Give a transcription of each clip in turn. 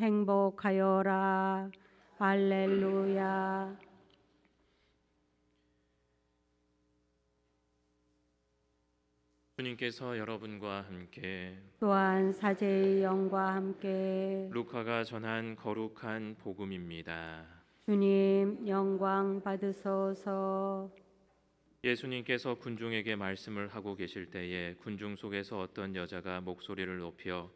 행복하여라. 할렐루야. 주님께서 여러분과 함께 또한 사제의 영과 함께 루카가 전한 거룩한 복음입니다. 주님 영광 받으소서. 예수님께서 군중에게 말씀을 하고 계실 때에 군중 속에서 어떤 여자가 목소리를 높여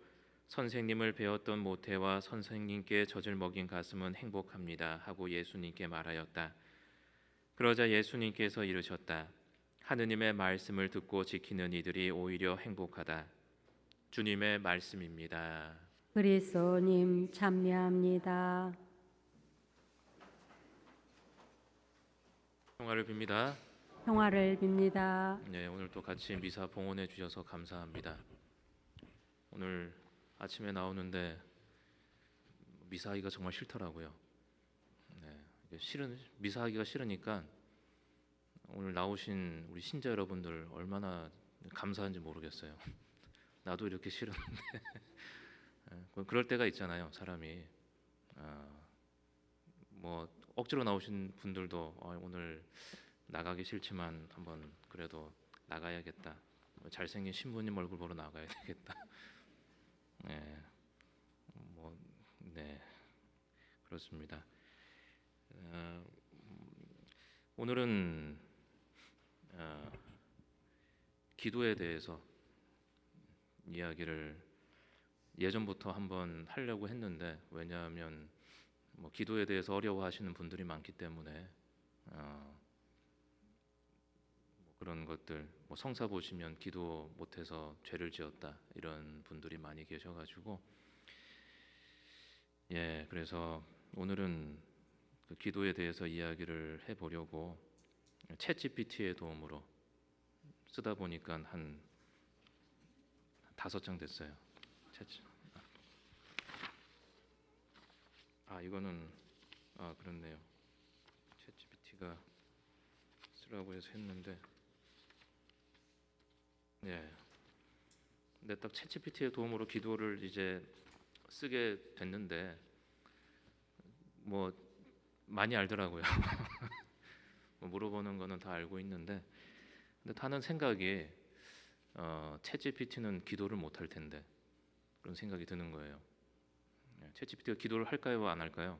선생님을 배웠던 모태와 선생님께 젖을 먹인 가슴은 행복합니다 하고 예수님께 말하였다. 그러자 예수님께서 이르셨다. 하느님의 말씀을 듣고 지키는 이들이 오히려 행복하다. 주님의 말씀입니다. 그리스도님 찬미합니다. 평화를 빕니다. 평화를 빕니다. 네, 오늘 또 같이 미사 봉헌해 주셔서 감사합니다. 오늘 아침에 나오는데 미사하기가 정말 싫더라고요. 네, 미사하기가 싫으니까 오늘 나오신 우리 신자 여러분들 얼마나 감사한지 모르겠어요. 나도 이렇게 싫은데 그럴 때가 있잖아요. 사람이 뭐 억지로 나오신 분들도 오늘 나가기 싫지만 한번 그래도 나가야겠다. 잘생긴 신부님 얼굴 보러 나가야 되겠다. 네, 네, 그렇습니다. 오늘은 기도에 대해서 이야기를 예전부터 한번 하려고 했는데 왜냐하면 기도에 대해서 어려워하시는 분들이 많기 때문에 그런 것들 성사 보시면 기도 못해서 죄를 지었다 이런 분들이 많이 계셔가지고 그래서 오늘은 그 기도에 대해서 이야기를 해보려고 챗GPT의 도움으로 쓰다 보니까 한 5장 됐어요. 이거는 그렇네요. 챗GPT가 쓰라고 해서 했는데 근데 딱 챗GPT의 도움으로 기도를 이제 쓰게 됐는데 많이 알더라고요. 물어보는 거는 다 알고 있는데 근데 하는 생각이 챗GPT는 기도를 못 할 텐데 그런 생각이 드는 거예요. 챗GPT가 기도를 할까요, 안 할까요?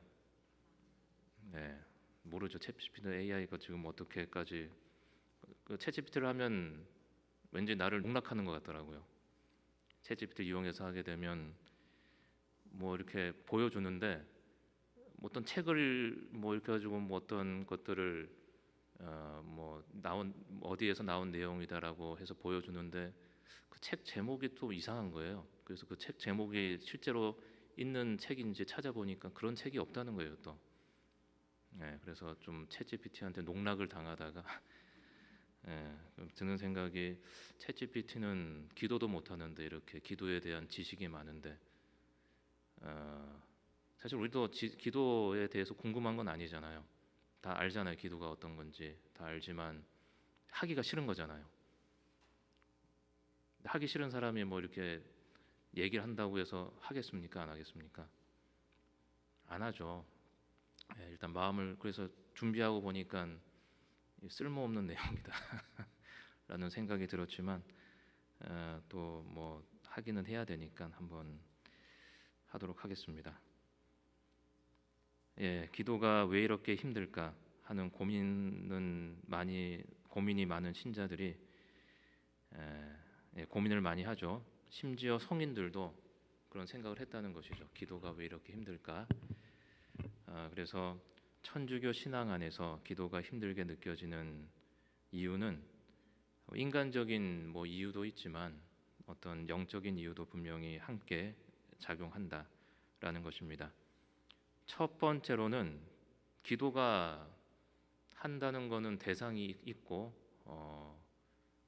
네, 모르죠. 챗GPT AI가 지금 어떻게까지 챗GPT를 하면 왠지 나를 농락하는 것 같더라고요. 챗GPT 이용해서 하게 되면 이렇게 보여주는데 어떤 책을 이렇게 가지고 어떤 것들을 나온 어디에서 나온 내용이다라고 해서 보여주는데 그 책 제목이 또 이상한 거예요. 그래서 그 책 제목이 실제로 있는 책인지 찾아보니까 그런 책이 없다는 거예요. 또 그래서 좀 챗GPT한테 농락을 당하다가 드는 생각이 챗GPT는 기도도 못하는데 이렇게 기도에 대한 지식이 많은데 사실 우리도 기도에 대해서 궁금한 건 아니잖아요. 다 알잖아요. 기도가 어떤 건지 다 알지만 하기가 싫은 거잖아요. 하기 싫은 사람이 이렇게 얘기를 한다고 해서 하겠습니까? 안 하겠습니까? 안 하죠. 일단 마음을 그래서 준비하고 보니까 쓸모없는 내용이다 라는 생각이 들었지만 또 하기는 해야 되니까 한번 하도록 하겠습니다. 기도가 왜 이렇게 힘들까 하는 고민이 많은 신자들이 고민을 많이 하죠. 심지어 성인들도 그런 생각을 했다는 것이죠. 기도가 왜 이렇게 힘들까? 그래서 천주교 신앙 안에서 기도가 힘들게 느껴지는 이유는 인간적인 이유도 있지만 어떤 영적인 이유도 분명히 함께 작용한다라는 것입니다. 첫 번째로는 기도가 한다는 것은 대상이 있고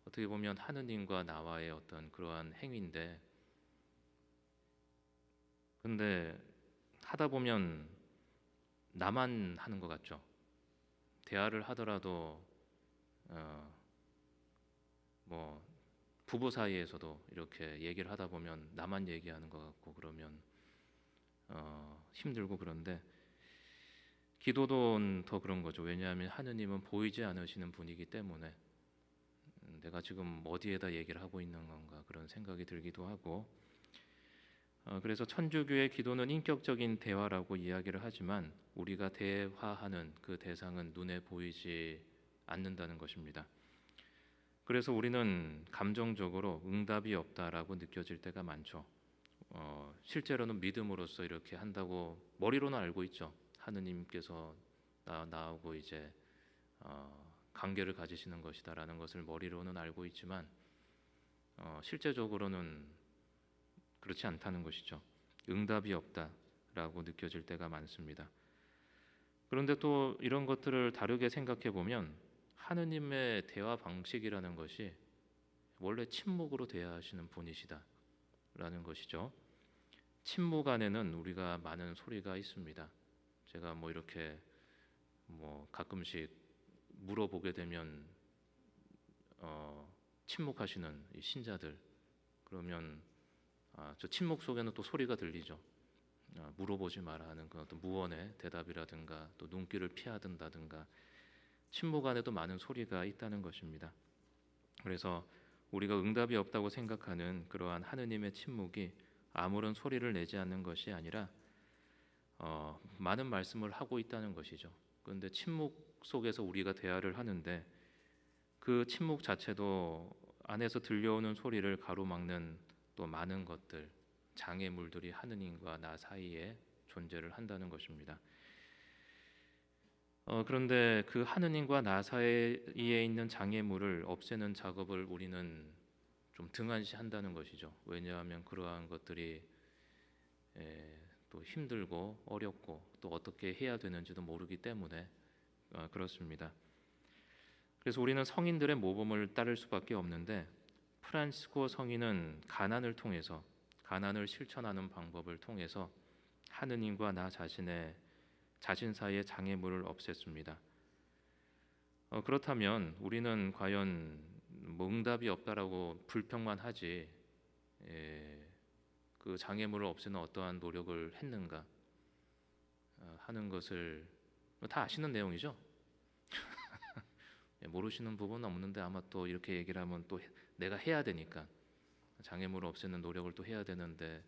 어떻게 보면 하느님과 나와의 어떤 그러한 행위인데 근데 하다 보면 나만 하는 것 같죠. 대화를 하더라도 부부 사이에서도 이렇게 얘기를 하다 보면 나만 얘기하는 것 같고 그러면 힘들고 그런데 기도도 더 그런 거죠. 왜냐하면 하느님은 보이지 않으시는 분이기 때문에 내가 지금 어디에다 얘기를 하고 있는 건가 그런 생각이 들기도 하고 그래서 천주교의 기도는 인격적인 대화라고 이야기를 하지만 우리가 대화하는 그 대상은 눈에 보이지 않는다는 것입니다. 그래서 우리는 감정적으로 응답이 없다라고 느껴질 때가 많죠. 실제로는 믿음으로써 이렇게 한다고 머리로는 알고 있죠. 하느님께서 나하고 이제 관계를 가지시는 것이다라는 것을 머리로는 알고 있지만 실제적으로는 그렇지 않다는 것이죠. 응답이 없다라고 느껴질 때가 많습니다. 그런데 또 이런 것들을 다르게 생각해 보면 하느님의 대화 방식이라는 것이 원래 침묵으로 대화하시는 분이시다라는 것이죠. 침묵 안에는 우리가 많은 소리가 있습니다. 제가 뭐 이렇게 가끔씩 물어보게 되면 침묵하시는 이 신자들 그러면 저 침묵 속에는 또 소리가 들리죠. 물어보지 마라 하는 그 어떤 무언의 대답이라든가 또 눈길을 피하든다든가 침묵 안에도 많은 소리가 있다는 것입니다. 그래서 우리가 응답이 없다고 생각하는 그러한 하느님의 침묵이 아무런 소리를 내지 않는 것이 아니라 많은 말씀을 하고 있다는 것이죠. 그런데 침묵 속에서 우리가 대화를 하는데 그 침묵 자체도 안에서 들려오는 소리를 가로막는 또 많은 것들, 장애물들이 하느님과 나 사이에 존재를 한다는 것입니다. 그런데 그 하느님과 나 사이에 있는 장애물을 없애는 작업을 우리는 좀 등한시한다는 것이죠. 왜냐하면 그러한 것들이 또 힘들고 어렵고 또 어떻게 해야 되는지도 모르기 때문에 그렇습니다. 그래서 우리는 성인들의 모범을 따를 수밖에 없는데 프란시스코 성인은 가난을 통해서 가난을 실천하는 방법을 통해서 하느님과 나 자신 사이의 장애물을 없앴습니다. 그렇다면 우리는 과연 응답이 없다라고 불평만 하지 그 장애물을 없애는 어떠한 노력을 했는가 하는 것을 다 아시는 내용이죠. 모르시는 부분은 없는데 아마 또 이렇게 얘기를 하면 또 내가 해야 되니까 장애물을 없애는 노력을 또 해야 되는데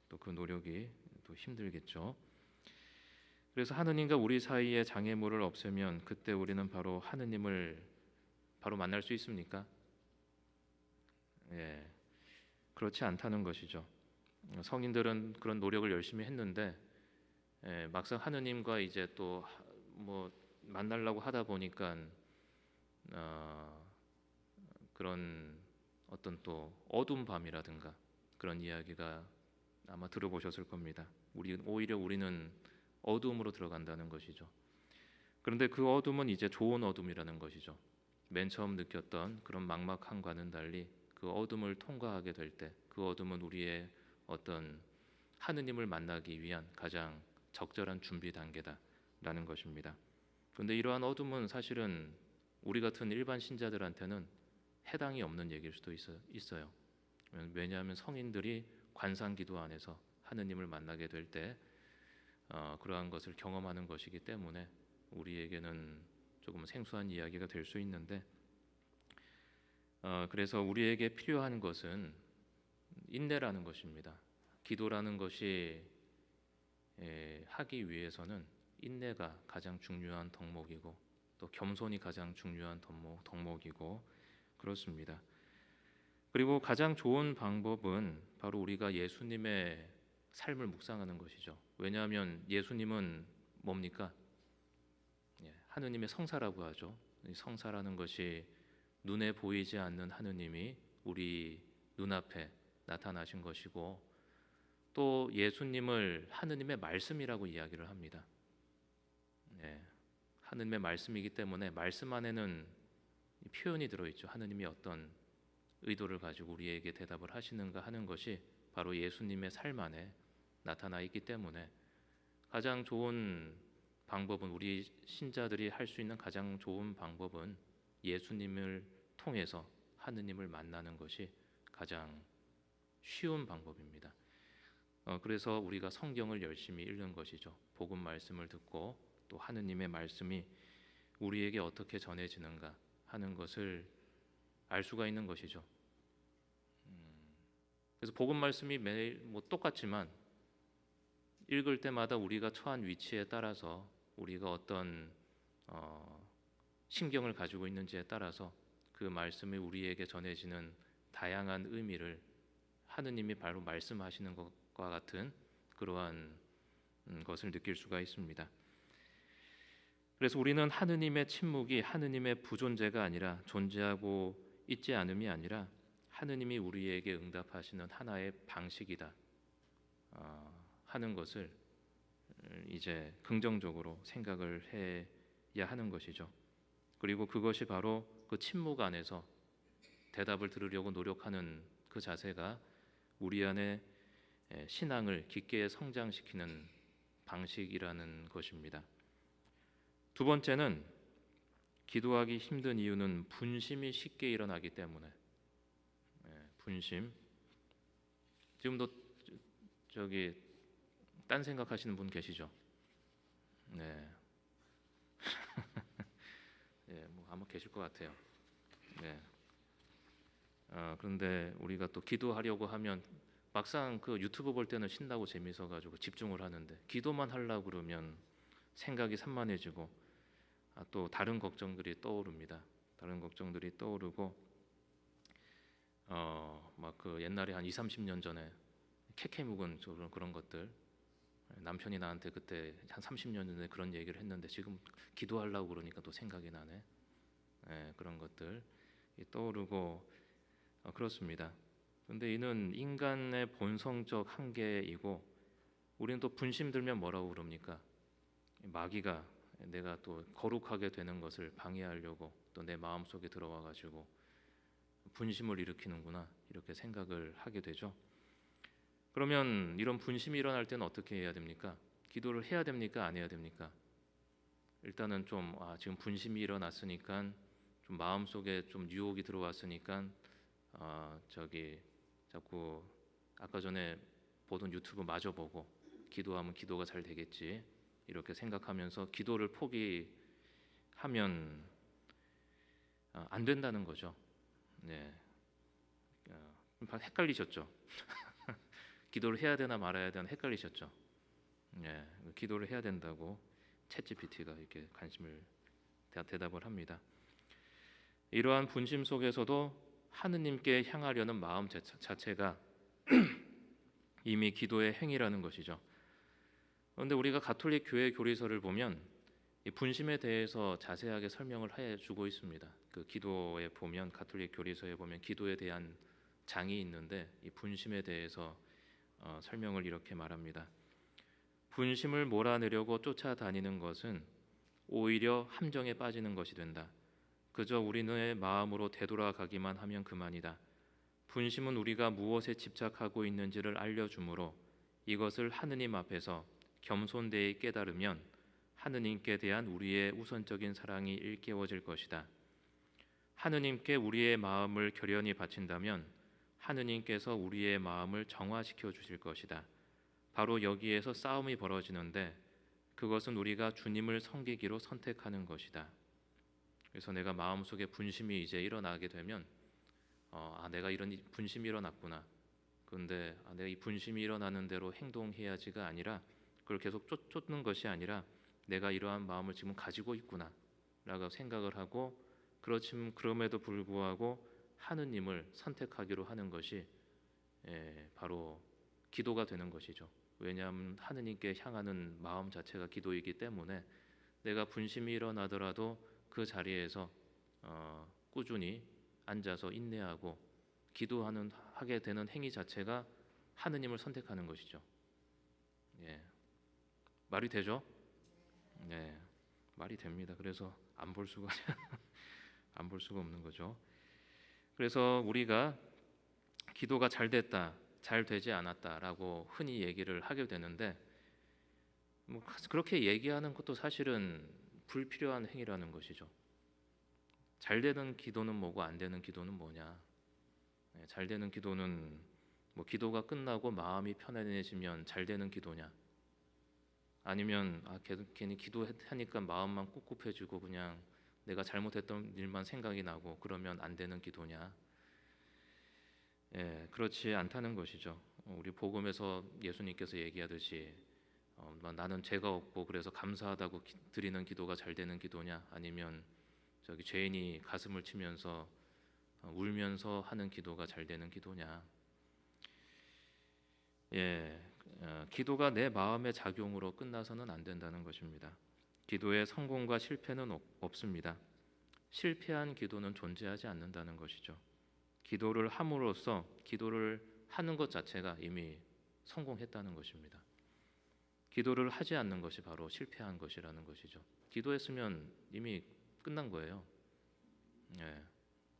또 그 노력이 또 힘들겠죠. 그래서 하느님과 우리 사이의 장애물을 없애면 그때 우리는 바로 하느님을 바로 만날 수 있습니까? 그렇지 않다는 것이죠. 성인들은 그런 노력을 열심히 했는데 막상 하느님과 이제 또 만나려고 하다 보니까 그런 어떤 또 어두운 밤이라든가 그런 이야기가 아마 들어보셨을 겁니다. 오히려 우리는 어두움으로 들어간다는 것이죠. 그런데 그 어둠은 이제 좋은 어둠이라는 것이죠. 맨 처음 느꼈던 그런 막막함과는 달리 그 어둠을 통과하게 될 때 그 어둠은 우리의 어떤 하느님을 만나기 위한 가장 적절한 준비 단계다라는 것입니다. 그런데 이러한 어둠은 사실은 우리 같은 일반 신자들한테는 해당이 없는 얘기일 수도 있어요. 왜냐하면 성인들이 관상기도 안에서 하느님을 만나게 될 때 그러한 것을 경험하는 것이기 때문에 우리에게는 조금 생소한 이야기가 될 수 있는데 그래서 우리에게 필요한 것은 인내라는 것입니다. 기도라는 것이 하기 위해서는 인내가 가장 중요한 덕목이고 또 겸손이 가장 중요한 덕목이고 그렇습니다. 그리고 가장 좋은 방법은 바로 우리가 예수님의 삶을 묵상하는 것이죠. 왜냐하면 예수님은 뭡니까? 하느님의 성사라고 하죠. 성사라는 것이 눈에 보이지 않는 하느님이 우리 눈앞에 나타나신 것이고 또 예수님을 하느님의 말씀이라고 이야기를 합니다. 하느님의 말씀이기 때문에 말씀 안에는 표현이 들어있죠. 하느님이 어떤 의도를 가지고 우리에게 대답을 하시는가 하는 것이 바로 예수님의 삶 안에 나타나 있기 때문에 가장 좋은 방법은 우리 신자들이 할 수 있는 가장 좋은 방법은 예수님을 통해서 하느님을 만나는 것이 가장 쉬운 방법입니다. 그래서 우리가 성경을 열심히 읽는 것이죠. 복음 말씀을 듣고 또 하느님의 말씀이 우리에게 어떻게 전해지는가 하는 것을 알 수가 있는 것이죠. 그래서 복음 말씀이 매일 똑같지만 읽을 때마다 우리가 처한 위치에 따라서 우리가 어떤 심경을 가지고 있는지에 따라서 그 말씀이 우리에게 전해지는 다양한 의미를 하느님이 바로 말씀하시는 것과 같은 그러한 것을 느낄 수가 있습니다. 그래서 우리는 하느님의 침묵이 하느님의 부존재가 아니라 존재하고 있지 않음이 아니라 하느님이 우리에게 응답하시는 하나의 방식이다 하는 것을 이제 긍정적으로 생각을 해야 하는 것이죠. 그리고 그것이 바로 그 침묵 안에서 대답을 들으려고 노력하는 그 자세가 우리 안에 신앙을 깊게 성장시키는 방식이라는 것입니다. 두 번째는 기도하기 힘든 이유는 분심이 쉽게 일어나기 때문에. 분심. 지금도 저기 딴 생각하시는 분 계시죠? 네. 네, 아마 계실 것 같아요. 네. 그런데 우리가 또 기도하려고 하면 막상 그 유튜브 볼 때는 신나고 재미있어 가지고 집중을 하는데 기도만 하려고 그러면 생각이 산만해지고 또 다른 걱정들이 떠오릅니다. 다른 걱정들이 떠오르고 막 그 옛날에 한 20-30년 전에 캐캐 묵은 그런 것들 남편이 나한테 그때 한 30년 전에 그런 얘기를 했는데 지금 기도하려고 그러니까 또 생각이 나네. 그런 것들이 떠오르고 그렇습니다. 그런데 이는 인간의 본성적 한계이고 우리는 또 분심 들면 뭐라고 그럽니까? 마귀가 내가 또 거룩하게 되는 것을 방해하려고 또 내 마음속에 들어와 가지고 분심을 일으키는구나 이렇게 생각을 하게 되죠. 그러면 이런 분심이 일어날 때는 어떻게 해야 됩니까? 기도를 해야 됩니까? 안 해야 됩니까? 일단은 좀 지금 분심이 일어났으니까 좀 마음속에 좀 유혹이 들어왔으니까 저기 자꾸 아까 전에 보던 유튜브 마저 보고 기도하면 기도가 잘 되겠지 이렇게 생각하면서 기도를 포기하면 안 된다는 거죠. 네, 헷갈리셨죠? 기도를 해야 되나 말아야 되나 헷갈리셨죠? 네, 기도를 해야 된다고 챗GPT가 이렇게 대답을 합니다. 이러한 분심 속에서도 하느님께 향하려는 마음 자체가 이미 기도의 행위라는 것이죠. 그런데 우리가 가톨릭 교회 교리서를 보면 이 분심에 대해서 자세하게 설명을 해주고 있습니다. 그 기도에 보면 가톨릭 교리서에 보면 기도에 대한 장이 있는데 이 분심에 대해서 설명을 이렇게 말합니다. 분심을 몰아내려고 쫓아다니는 것은 오히려 함정에 빠지는 것이 된다. 그저 우리의 마음으로 되돌아가기만 하면 그만이다. 분심은 우리가 무엇에 집착하고 있는지를 알려주므로 이것을 하느님 앞에서 겸손되이 깨달으면 하느님께 대한 우리의 우선적인 사랑이 일깨워질 것이다. 하느님께 우리의 마음을 결연히 바친다면 하느님께서 우리의 마음을 정화시켜 주실 것이다. 바로 여기에서 싸움이 벌어지는데 그것은 우리가 주님을 섬기기로 선택하는 것이다. 그래서 내가 마음속에 분심이 이제 일어나게 되면 내가 이런 분심이 일어났구나. 그런데 내가 이 분심이 일어나는 대로 행동해야지가 아니라 그걸 계속 쫓는 것이 아니라 내가 이러한 마음을 지금 가지고 있구나 라고 생각을 하고 그럼에도 불구하고 하느님을 선택하기로 하는 것이 바로 기도가 되는 것이죠. 왜냐하면 하느님께 향하는 마음 자체가 기도이기 때문에 내가 분심이 일어나더라도 그 자리에서 꾸준히 앉아서 인내하고 하게 되는 행위 자체가 하느님을 선택하는 것이죠. 말이 되죠? 네, 말이 됩니다. 그래서 안 볼 수가 없는 거죠. 그래서 우리가 기도가 잘 됐다, 잘 되지 않았다라고 흔히 얘기를 하게 되는데 그렇게 얘기하는 것도 사실은 불필요한 행위라는 것이죠. 잘 되는 기도는 뭐고 안 되는 기도는 뭐냐? 잘 되는 기도는 뭐 기도가 끝나고 마음이 편안해지면 잘 되는 기도냐? 아니면 괜히 기도하니까 마음만 꿉꿉해지고 그냥 내가 잘못했던 일만 생각이 나고 그러면 안 되는 기도냐? 예, 그렇지 않다는 것이죠. 우리 복음에서 예수님께서 얘기하듯이 나는 죄가 없고 그래서 감사하다고 드리는 기도가 잘 되는 기도냐? 아니면 저기 죄인이 가슴을 치면서 울면서 하는 기도가 잘 되는 기도냐? 예, 기도가 내 마음의 작용으로 끝나서는 안 된다는 것입니다. 기도에 성공과 실패는 없습니다. 실패한 기도는 존재하지 않는다는 것이죠. 기도를 함으로써 기도를 하는 것 자체가 이미 성공했다는 것입니다. 기도를 하지 않는 것이 바로 실패한 것이라는 것이죠. 기도했으면 이미 끝난 거예요. 예.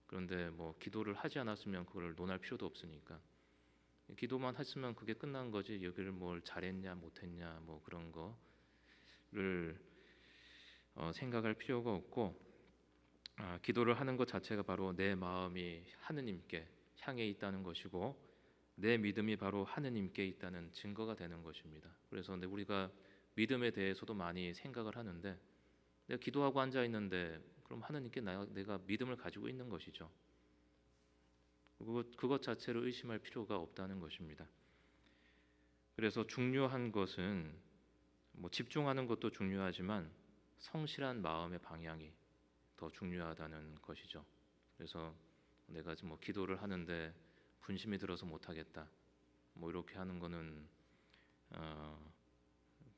그런데 뭐 기도를 하지 않았으면 그걸 논할 필요도 없으니까 기도만 했으면 그게 끝난 거지. 여기를 뭘 잘했냐 못했냐 뭐 그런 거를 생각할 필요가 없고 기도를 하는 것 자체가 바로 내 마음이 하느님께 향해 있다는 것이고 내 믿음이 바로 하느님께 있다는 증거가 되는 것입니다. 그래서 우리가 믿음에 대해서도 많이 생각을 하는데 내가 기도하고 앉아 있는데 그럼 하느님께 내가 믿음을 가지고 있는 것이죠. 그것 자체를 의심할 필요가 없다는 것입니다. 그래서 중요한 것은 뭐 집중하는 것도 중요하지만 성실한 마음의 방향이 더 중요하다는 것이죠. 그래서 내가 뭐 기도를 하는데 분심이 들어서 못하겠다, 뭐 이렇게 하는 거는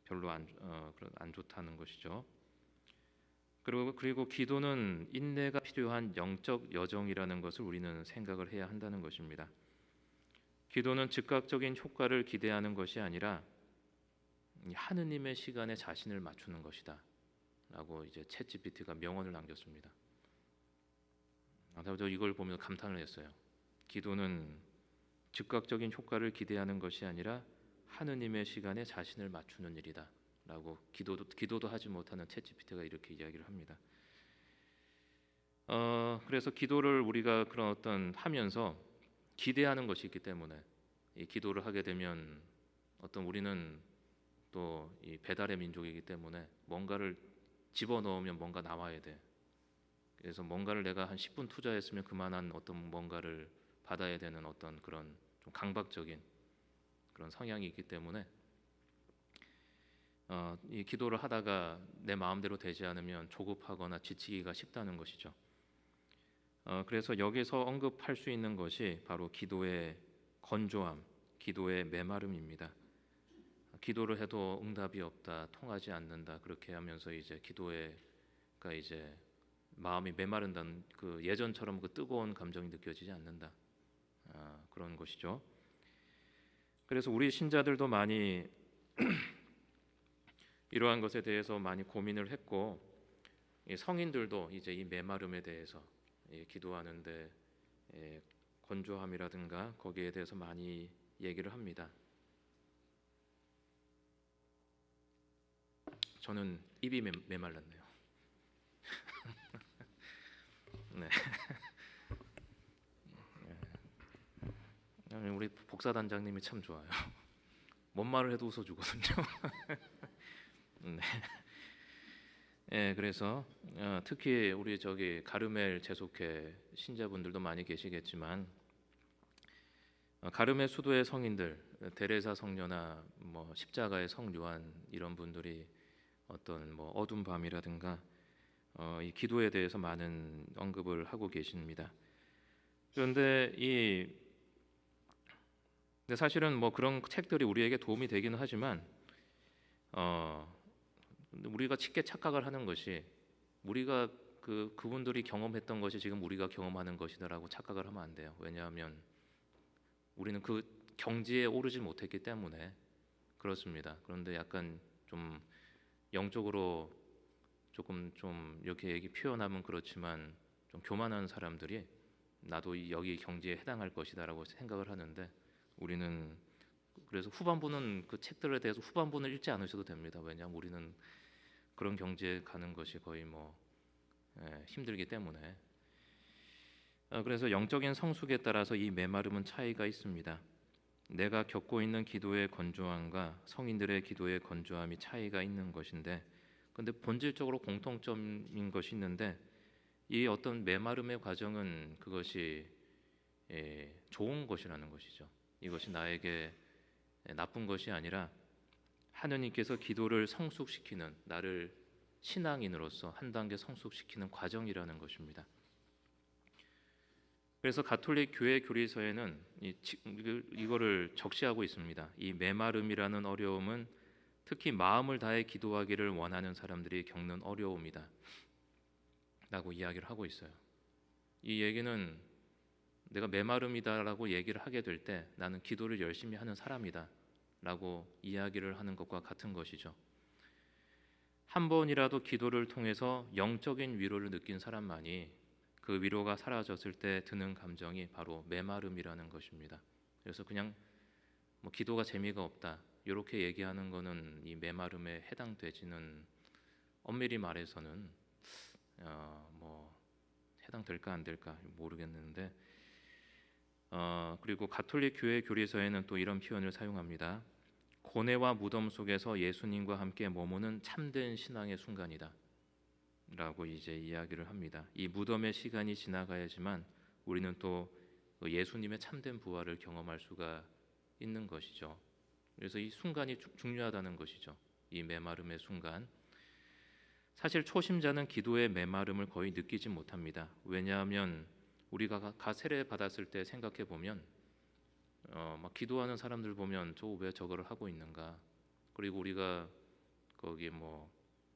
별로 안 좋다는 것이죠. 그리고 기도는 인내가 필요한 영적 여정이라는 것을 우리는 생각을 해야 한다는 것입니다. 기도는 즉각적인 효과를 기대하는 것이 아니라 하느님의 시간에 자신을 맞추는 것이다 라고 이제 챗GPT가 명언을 남겼습니다. 저 이걸 보면서 감탄을 했어요. 기도는 즉각적인 효과를 기대하는 것이 아니라 하느님의 시간에 자신을 맞추는 일이다 라고 기도도 하지 못하는 챗GPT가 이렇게 이야기를 합니다. 그래서 기도를 우리가 그런 어떤 하면서 기대하는 것이 있기 때문에 이 기도를 하게 되면 우리는 또 이 배달의 민족이기 때문에 뭔가를 집어넣으면 뭔가 나와야 돼. 그래서 뭔가를 내가 한 10분 투자했으면 그만한 어떤 뭔가를 받아야 되는 어떤 그런 좀 강박적인 그런 성향이 있기 때문에 이 기도를 하다가 내 마음대로 되지 않으면 조급하거나 지치기가 쉽다는 것이죠. 그래서 여기서 언급할 수 있는 것이 바로 기도의 건조함, 기도의 메마름입니다. 기도를 해도 응답이 없다, 통하지 않는다, 그렇게 하면서 이제 기도가 이제 마음이 메마른다는 그 예전처럼 그 뜨거운 감정이 느껴지지 않는다, 그런 것이죠. 그래서 우리 신자들도 많이 이러한 것에 대해서 많이 고민을 했고, 성인들도 이제 이 메마름에 대해서 기도하는데 건조함이라든가 거기에 대해서 많이 얘기를 합니다. 저는 입이 메말랐네요. 네. 우리 복사단장님이 참 좋아요. 뭔 말을 해도 웃어주거든요. 네. 예, 그래서 특히 우리 저기 가르멜 재속회 신자분들도 많이 계시겠지만 가르멜 수도의 성인들, 데레사 성녀나 뭐 십자가의 성 요한 이런 분들이 어떤 뭐 어두운 밤이라든가 이 기도에 대해서 많은 언급을 하고 계십니다. 그런데 근데 사실은 뭐 그런 책들이 우리에게 도움이 되기는 하지만 우리가 쉽게 착각을 하는 것이 우리가 그분들이 경험했던 것이 지금 우리가 경험하는 것이다라고 착각을 하면 안 돼요. 왜냐하면 우리는 그 경지에 오르지 못했기 때문에 그렇습니다. 그런데 약간 좀 영적으로 조금 좀 이렇게 얘기 표현하면 그렇지만 좀 교만한 사람들이 나도 여기 경지에 해당할 것이다라고 생각을 하는데 우리는 그래서 후반부는 그 책들에 대해서 후반부는 읽지 않으셔도 됩니다. 왜냐하면 우리는 그런 경지에 가는 것이 거의 뭐 힘들기 때문에 그래서 영적인 성숙에 따라서 이 메마름은 차이가 있습니다. 내가 겪고 있는 기도의 건조함과 성인들의 기도의 건조함이 차이가 있는 것인데, 근데 본질적으로 공통점인 것이 있는데, 이 어떤 메마름의 과정은 그것이 좋은 것이라는 것이죠. 이것이 나에게 나쁜 것이 아니라 하느님께서 기도를 성숙시키는, 나를 신앙인으로서 한 단계 성숙시키는 과정이라는 것입니다. 그래서 가톨릭 교회 교리서에는 이거를 적시하고 있습니다. 이 메마름이라는 어려움은 특히 마음을 다해 기도하기를 원하는 사람들이 겪는 어려움이다 라고 이야기를 하고 있어요. 이 얘기는 내가 메마름이다라고 얘기를 하게 될 때 나는 기도를 열심히 하는 사람이다 라고 이야기를 하는 것과 같은 것이죠. 한 번이라도 기도를 통해서 영적인 위로를 느낀 사람만이 그 위로가 사라졌을 때 드는 감정이 바로 메마름이라는 것입니다. 그래서 그냥 뭐 기도가 재미가 없다 이렇게 얘기하는 것은 이 메마름에 해당되지는, 엄밀히 말해서는 뭐 해당될까 안 될까 모르겠는데, 그리고 가톨릭 교회 교리서에는 또 이런 표현을 사용합니다. 고뇌와 무덤 속에서 예수님과 함께 머무는 참된 신앙의 순간이다 라고 이제 이야기를 합니다. 이 무덤의 시간이 지나가야지만 우리는 또 예수님의 참된 부활을 경험할 수가 있는 것이죠. 그래서 이 순간이 중요하다는 것이죠. 이 메마름의 순간. 사실 초심자는 기도의 메마름을 거의 느끼지 못합니다. 왜냐하면 우리가 세례 받았을 때 생각해 보면 막 기도하는 사람들 보면 저 왜 저거를 하고 있는가. 그리고 우리가 거기 뭐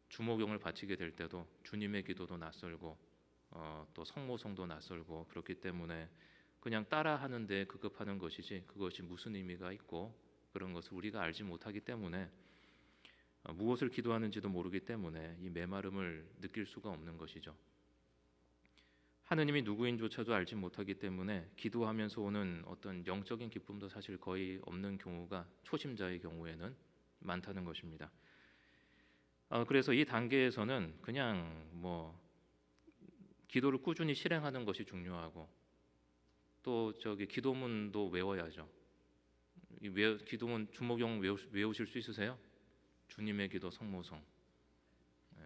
주모경을 바치게 될 때도 주님의 기도도 낯설고 또 성모성도 낯설고, 그렇기 때문에 그냥 따라하는 데 급급하는 것이지 그것이 무슨 의미가 있고 그런 것을 우리가 알지 못하기 때문에, 무엇을 기도하는지도 모르기 때문에 이 메마름을 느낄 수가 없는 것이죠. 하느님이 누구인조차도 알지 못하기 때문에 기도하면서 오는 어떤 영적인 기쁨도 사실 거의 없는 경우가 초심자의 경우에는 많다는 것입니다. 그래서 이 단계에서는 그냥 뭐 기도를 꾸준히 실행하는 것이 중요하고, 또 저기 기도문도 외워야죠. 기도문 주모경 외우실 수 있으세요? 주님의 기도, 성모성.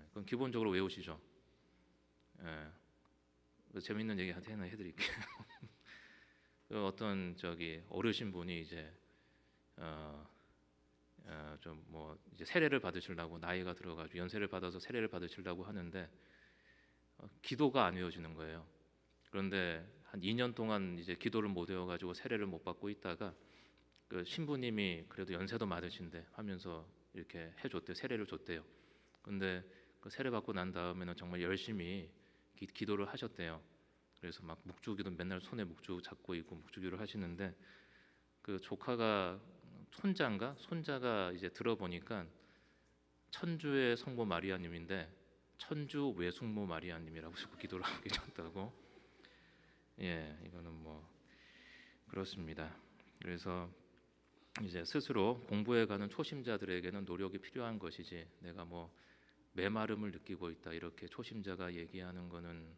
그건 기본적으로 외우시죠. 재밌는 얘기 하나 해드릴게요. 어떤 저기 어르신 분이 이제 좀 뭐 이제 세례를 받으시려고, 나이가 들어가지고 연세를 받아서 세례를 받으시려고 하는데 기도가 안 외워지는 거예요. 그런데 한 2년 동안 이제 기도를 못 외워가지고 세례를 못 받고 있다가 그 신부님이 그래도 연세도 많으신데 하면서 이렇게 해줬대요. 세례를 줬대요. 근데 그 세례 받고 난 다음에는 정말 열심히 기도를 하셨대요. 그래서 막 묵주기도 맨날 손에 묵주 잡고 있고 묵주기를 하시는데, 그 조카가 손자가 이제 들어보니까 천주의 성모 마리아님인데 천주 외숙모 마리아님이라고 자꾸 기도를 하게 줬다고. 이거는 뭐 그렇습니다. 그래서 이제 스스로 공부해가는 초심자들에게는 노력이 필요한 것이지, 내가 뭐 메마름을 느끼고 있다 이렇게 초심자가 얘기하는 거는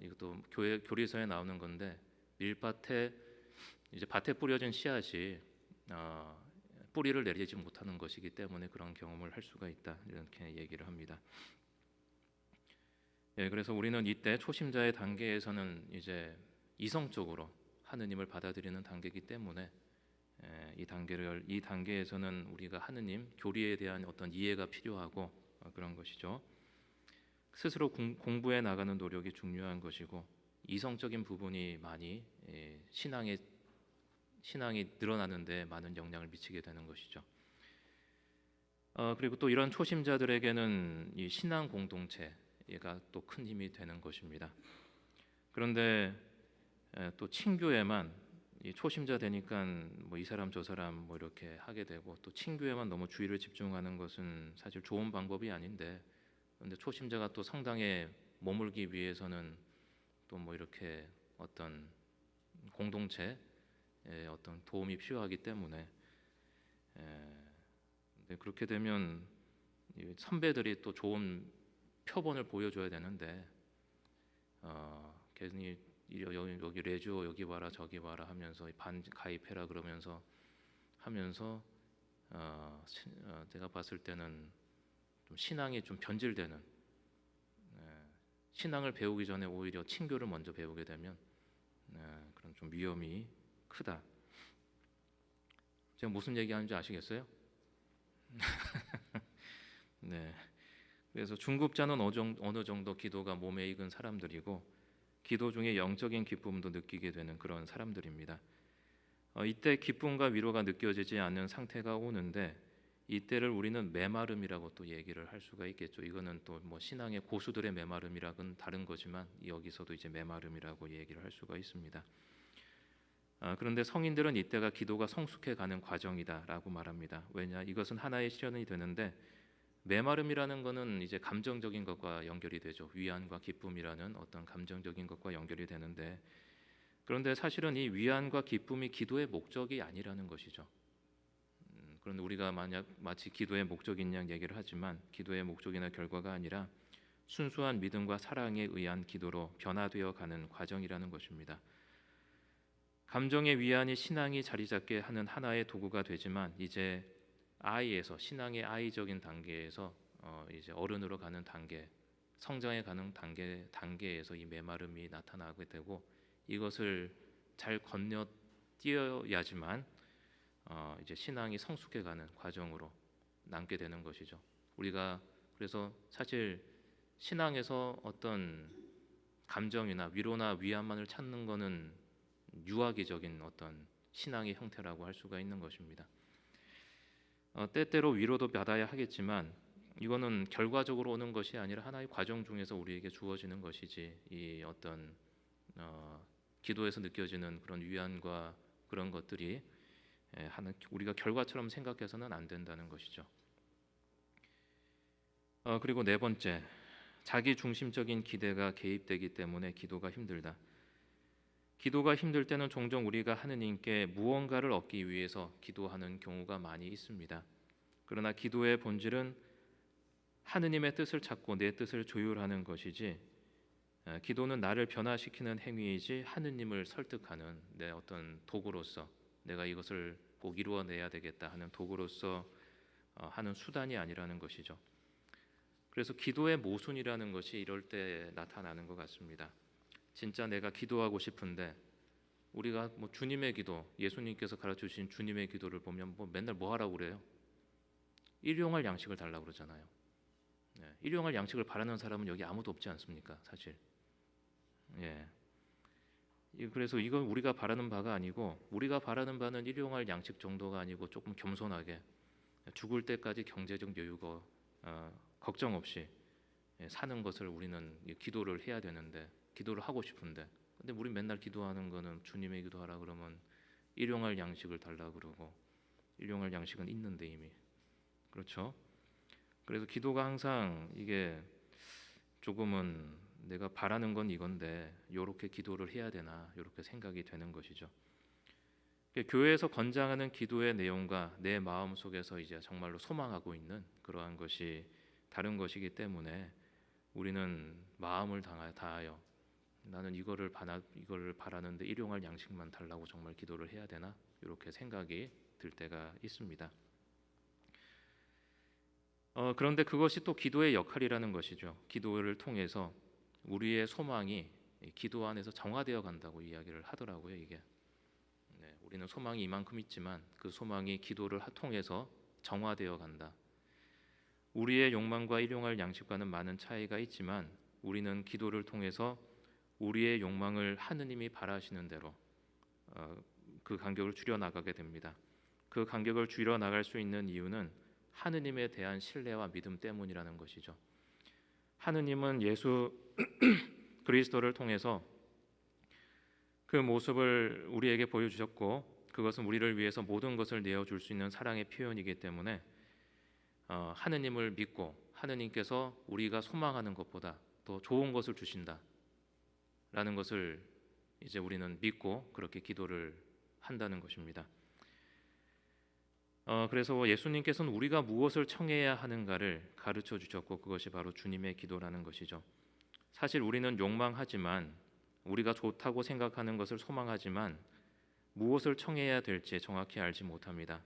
이것도 교리서에 나오는 건데, 밀밭에 이제 밭에 뿌려진 씨앗이 뿌리를 내리지 못하는 것이기 때문에 그런 경험을 할 수가 있다 이렇게 얘기를 합니다. 그래서 우리는 이때 초심자의 단계에서는 이제 이성적으로 하느님을 받아들이는 단계이기 때문에 이 단계에서는 우리가 하느님 교리에 대한 어떤 이해가 필요하고 그런 것이죠. 스스로 공부해 나가는 노력이 중요한 것이고, 이성적인 부분이 많이 신앙이 늘어나는데 많은 영향을 미치게 되는 것이죠. 그리고 또 이런 초심자들에게는 이 신앙 공동체가 또 큰 힘이 되는 것입니다. 그런데 또 친교에만 이 초심자 되니까 뭐 이 사람 저 사람 뭐 이렇게 하게 되고, 또 친교에만 너무 주의를 집중하는 것은 사실 좋은 방법이 아닌데, 그런데 초심자가 또 성당에 머물기 위해서는 또 뭐 이렇게 어떤 공동체의 어떤 도움이 필요하기 때문에, 그렇게 되면 선배들이 또 좋은 표본을 보여줘야 되는데 괜히 여기 레주어 여기 와라 저기 와라 하면서 반 가입해라 그러면서 하면서 제가 봤을 때는 좀 신앙이 좀 변질되는, 신앙을 배우기 전에 오히려 친교를 먼저 배우게 되면 그런 좀 위험이 크다. 제가 무슨 얘기하는지 아시겠어요? 네. 그래서 중급자는 어느 정도 기도가 몸에 익은 사람들이고 기도 중에 영적인 기쁨도 느끼게 되는 그런 사람들입니다. 이때 기쁨과 위로가 느껴지지 않는 상태가 오는데 이때를 우리는 메마름이라고 또 얘기를 할 수가 있겠죠. 이거는 또 뭐 신앙의 고수들의 메마름이랑은 다른 거지만 여기서도 이제 메마름이라고 얘기를 할 수가 있습니다. 그런데 성인들은 이때가 기도가 성숙해 가는 과정이다라고 말합니다. 왜냐? 이것은 하나의 실현이 되는데 메마름이라는 것은 이제 감정적인 것과 연결이 되죠. 위안과 기쁨이라는 어떤 감정적인 것과 연결이 되는데, 그런데 사실은 이 위안과 기쁨이 기도의 목적이 아니라는 것이죠. 그런데 우리가 만약 마치 기도의 목적인 양 얘기를 하지만 기도의 목적이나 결과가 아니라 순수한 믿음과 사랑에 의한 기도로 변화되어 가는 과정이라는 것입니다. 감정의 위안이 신앙이 자리 잡게 하는 하나의 도구가 되지만 이제 아이에서, 신앙의 아이적인 단계에서 이제 어른으로 가는 단계, 성장해 가는 단계에서 이 메마름이 나타나게 되고 이것을 잘 건너뛰어야지만 이제 신앙이 성숙해 가는 과정으로 남게 되는 것이죠. 우리가 그래서 사실 신앙에서 어떤 감정이나 위로나 위안만을 찾는 것은 유아기적인 어떤 신앙의 형태라고 할 수가 있는 것입니다. 때때로 위로도 받아야 하겠지만 이거는 결과적으로 오는 것이 아니라 하나의 과정 중에서 우리에게 주어지는 것이지, 이 어떤 기도에서 느껴지는 그런 위안과 그런 것들이 우리가 결과처럼 생각해서는 안 된다는 것이죠. 그리고 네 번째, 자기 중심적인 기대가 개입되기 때문에 기도가 힘들다. 기도가 힘들 때는 종종 우리가 하느님께 무언가를 얻기 위해서 기도하는 경우가 많이 있습니다. 그러나 기도의 본질은 하느님의 뜻을 찾고 내 뜻을 조율하는 것이지, 기도는 나를 변화시키는 행위이지 하느님을 설득하는 내 어떤 도구로서 내가 이것을 꼭 이루어내야 되겠다 하는 도구로서 하는 수단이 아니라는 것이죠. 그래서 기도의 모순이라는 것이 이럴 때 나타나는 것 같습니다. 진짜 내가 기도하고 싶은데 우리가 뭐 주님의 기도, 예수님께서 가르쳐 주신 주님의 기도를 보면 뭐 맨날 뭐 하라고 그래요? 일용할 양식을 달라고 그러잖아요. 일용할 양식을 바라는 사람은 여기 아무도 없지 않습니까? 사실. 그래서 이건 우리가 바라는 바가 아니고, 우리가 바라는 바는 일용할 양식 정도가 아니고 조금 겸손하게 죽을 때까지 경제적 여유가 걱정 없이 사는 것을 우리는 기도를 해야 되는데, 기도를 하고 싶은데, 근데 우리 맨날 기도하는 거는 주님의 기도하라 그러면 일용할 양식을 달라 그러고, 일용할 양식은 있는데 이미, 그렇죠? 그래서 기도가 항상 이게 조금은 내가 바라는 건 이건데 이렇게 기도를 해야 되나, 이렇게 생각이 되는 것이죠. 교회에서 권장하는 기도의 내용과 내 마음 속에서 이제 정말로 소망하고 있는 그러한 것이 다른 것이기 때문에 우리는 마음을 다하여 나는 이거를 바라는데 일용할 양식만 달라고 정말 기도를 해야 되나, 이렇게 생각이 들 때가 있습니다. 그런데 그것이 또 기도의 역할이라는 것이죠. 기도를 통해서 우리의 소망이 기도 안에서 정화되어 간다고 이야기를 하더라고요. 이게 우리는 소망이 이만큼 있지만 그 소망이 기도를 통해서 정화되어 간다. 우리의 욕망과 일용할 양식과는 많은 차이가 있지만 우리는 기도를 통해서 우리의 욕망을 하느님이 바라시는 대로 그 간격을 줄여 나가게 됩니다. 그 간격을 줄여 나갈 수 있는 이유는 하느님에 대한 신뢰와 믿음 때문이라는 것이죠. 하느님은 예수 그리스도를 통해서 그 모습을 우리에게 보여주셨고, 그것은 우리를 위해서 모든 것을 내어줄 수 있는 사랑의 표현이기 때문에 하느님을 믿고 하느님께서 우리가 소망하는 것보다 더 좋은 것을 주신다라는 것을 이제 우리는 믿고 그렇게 기도를 한다는 것입니다. 그래서 예수님께서는 우리가 무엇을 청해야 하는가를 가르쳐 주셨고, 그것이 바로 주님의 기도라는 것이죠. 사실 우리는 욕망하지만 우리가 좋다고 생각하는 것을 소망하지만 무엇을 청해야 될지 정확히 알지 못합니다.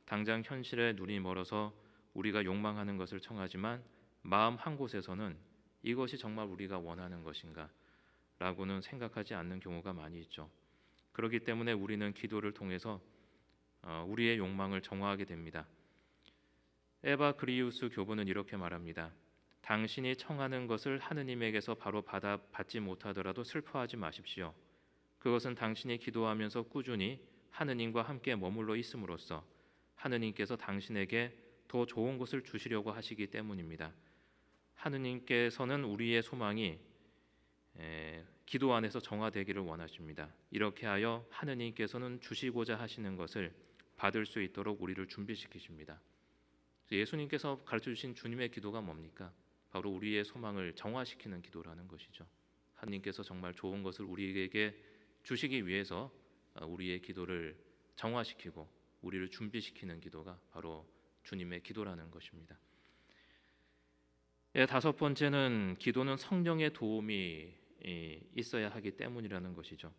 당장 현실에 눈이 멀어서 우리가 욕망하는 것을 청하지만 마음 한 곳에서는 이것이 정말 우리가 원하는 것인가 라고는 생각하지 않는 경우가 많이 있죠. 그렇기 때문에 우리는 기도를 통해서 우리의 욕망을 정화하게 됩니다. 에바 그리우스 교부는 이렇게 말합니다. 당신이 청하는 것을 하느님에게서 바로 받지 못하더라도 슬퍼하지 마십시오. 그것은 당신이 기도하면서 꾸준히 하느님과 함께 머물러 있음으로써 하느님께서 당신에게 더 좋은 것을 주시려고 하시기 때문입니다. 하느님께서는 우리의 소망이 기도 안에서 정화되기를 원하십니다. 이렇게 하여 하느님께서는 주시고자 하시는 것을 받을 수 있도록 우리를 준비시키십니다. 예수님께서 가르쳐주신 주님의 기도가 뭡니까? 바로 우리의 소망을 정화시키는 기도라는 것이죠. 하느님께서 정말 좋은 것을 우리에게 주시기 위해서 우리의 기도를 정화시키고 우리를 준비시키는 기도가 바로 주님의 기도라는 것입니다. 다섯 번째는 기도는 성령의 도움이 있어야 하기 때문이라는 것이죠.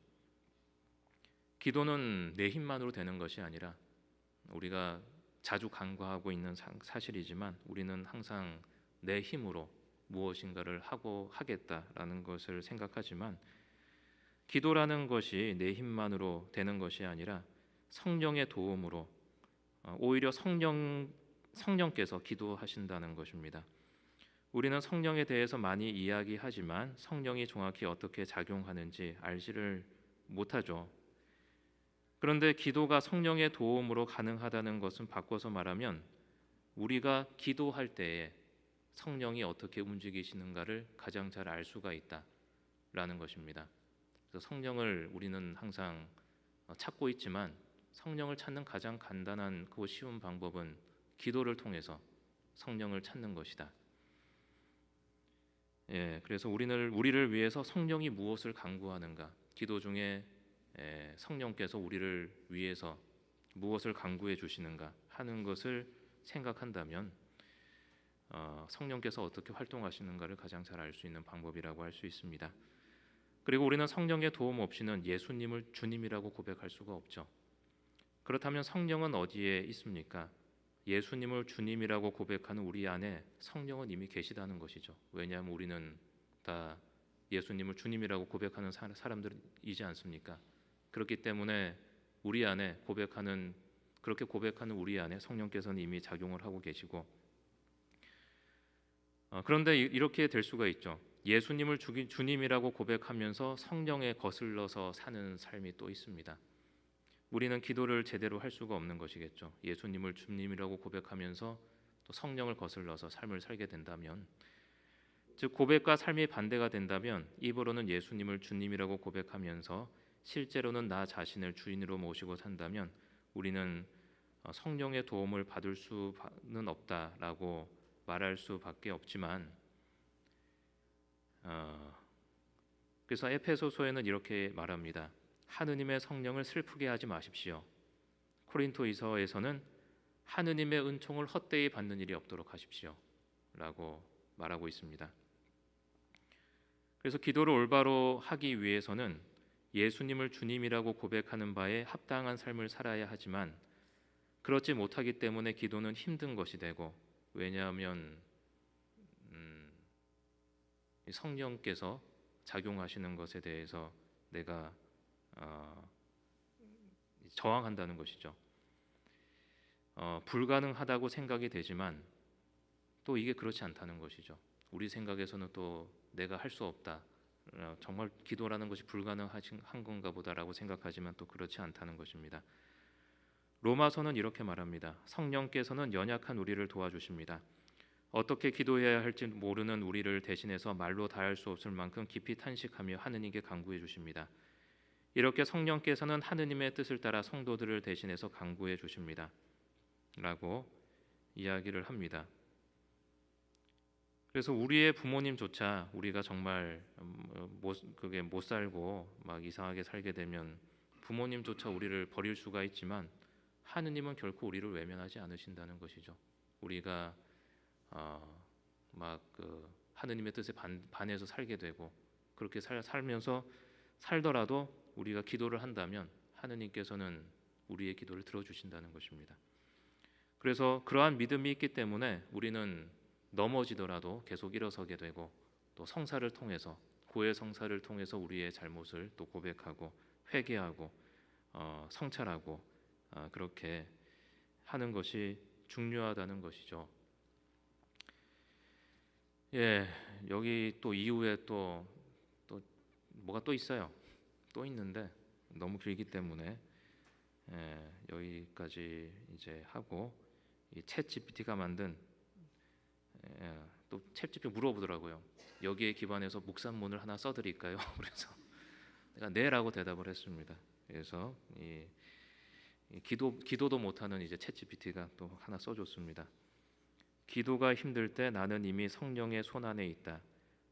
기도는 내 힘만으로 되는 것이 아니라 우리가 자주 간과하고 있는 사실이지만 우리는 항상 내 힘으로 무엇인가를 하겠다라는 것을 생각하지만 기도라는 것이 내 힘만으로 되는 것이 아니라 성령의 도움으로 오히려 성령께서 기도하신다는 것입니다. 우리는 성령에 대해서 많이 이야기하지만 성령이 정확히 어떻게 작용하는지 알지를 못하죠. 그런데 기도가 성령의 도움으로 가능하다는 것은 바꿔서 말하면 우리가 기도할 때에 성령이 어떻게 움직이시는가를 가장 잘 알 수가 있다라는 것입니다. 그래서 성령을 우리는 항상 찾고 있지만 성령을 찾는 가장 간단한 그 쉬운 방법은 기도를 통해서 성령을 찾는 것이다. 그래서 우리를 위해서 성령이 무엇을 간구하는가, 기도 중에 성령께서 우리를 위해서 무엇을 간구해 주시는가 하는 것을 생각한다면 성령께서 어떻게 활동하시는가를 가장 잘 알 수 있는 방법이라고 할 수 있습니다. 그리고 우리는 성령의 도움 없이는 예수님을 주님이라고 고백할 수가 없죠. 그렇다면 성령은 어디에 있습니까? 예수님을 주님이라고 고백하는 우리 안에 성령은 이미 계시다는 것이죠. 왜냐하면 우리는 다 예수님을 주님이라고 고백하는 사람들이지 않습니까? 그렇기 때문에 우리 안에 그렇게 고백하는 우리 안에 성령께서는 이미 작용을 하고 계시고, 그런데 이렇게 될 수가 있죠. 예수님을 주님이라고 고백하면서 성령에 거슬러서 사는 삶이 또 있습니다. 우리는 기도를 제대로 할 수가 없는 것이겠죠. 예수님을 주님이라고 고백하면서 또 성령을 거슬러서 삶을 살게 된다면, 즉 고백과 삶이 반대가 된다면 입으로는 예수님을 주님이라고 고백하면서 실제로는 나 자신을 주인으로 모시고 산다면 우리는 성령의 도움을 받을 수는 없다라고 말할 수밖에 없지만, 그래서 에페소서에는 이렇게 말합니다. 하느님의 성령을 슬프게 하지 마십시오. 코린토이서에서는 하느님의 은총을 헛되이 받는 일이 없도록 하십시오 라고 말하고 있습니다. 그래서 기도를 올바로 하기 위해서는 예수님을 주님이라고 고백하는 바에 합당한 삶을 살아야 하지만 그렇지 못하기 때문에 기도는 힘든 것이 되고, 왜냐하면 성령께서 작용하시는 것에 대해서 내가 저항한다는 것이죠. 불가능하다고 생각이 되지만 또 이게 그렇지 않다는 것이죠. 우리 생각에서는 또 내가 할 수 없다, 정말 기도라는 것이 불가능한 건가 보다라고 생각하지만 또 그렇지 않다는 것입니다. 로마서는 이렇게 말합니다. 성령께서는 연약한 우리를 도와주십니다. 어떻게 기도해야 할지 모르는 우리를 대신해서 말로 다할 수 없을 만큼 깊이 탄식하며 하느님께 간구해 주십니다. 이렇게 성령께서는 하느님의 뜻을 따라 성도들을 대신해서 간구해 주십니다 라고 이야기를 합니다. 그래서 우리의 부모님조차 우리가 정말 못 살고 막 이상하게 살게 되면 부모님조차 우리를 버릴 수가 있지만 하느님은 결코 우리를 외면하지 않으신다는 것이죠. 우리가 하느님의 뜻에 반해서 살게 되고 그렇게 살면서 살더라도 우리가 기도를 한다면 하느님께서는 우리의 기도를 들어주신다는 것입니다. 그래서 그러한 믿음이 있기 때문에 우리는 넘어지더라도 계속 일어서게 되고, 또 성사를 통해서, 고해 성사를 통해서 우리의 잘못을 또 고백하고 회개하고 성찰하고 그렇게 하는 것이 중요하다는 것이죠. 예, 여기 또 이후에 또 뭐가 또 있어요. 또 있는데 너무 길기 때문에 여기까지 이제 하고, 이 챗 GPT가 만든 또 챗 GPT 물어보더라고요. 여기에 기반해서 묵산문을 하나 써드릴까요? 그래서 내가 네라고 대답을 했습니다. 그래서 이 기도도 못하는 이제 챗 GPT가 또 하나 써줬습니다. 기도가 힘들 때 나는 이미 성령의 손 안에 있다.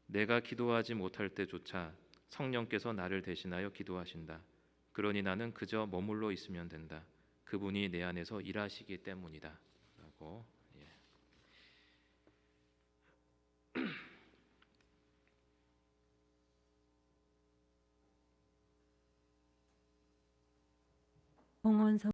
내가 기도하지 못할 때조차 성령께서 나를 대신하여 기도하신다. 그러니 나는 그저 머물러 있으면 된다. 그분이 내 안에서 일하시기 때문이다. 라고. 봉헌성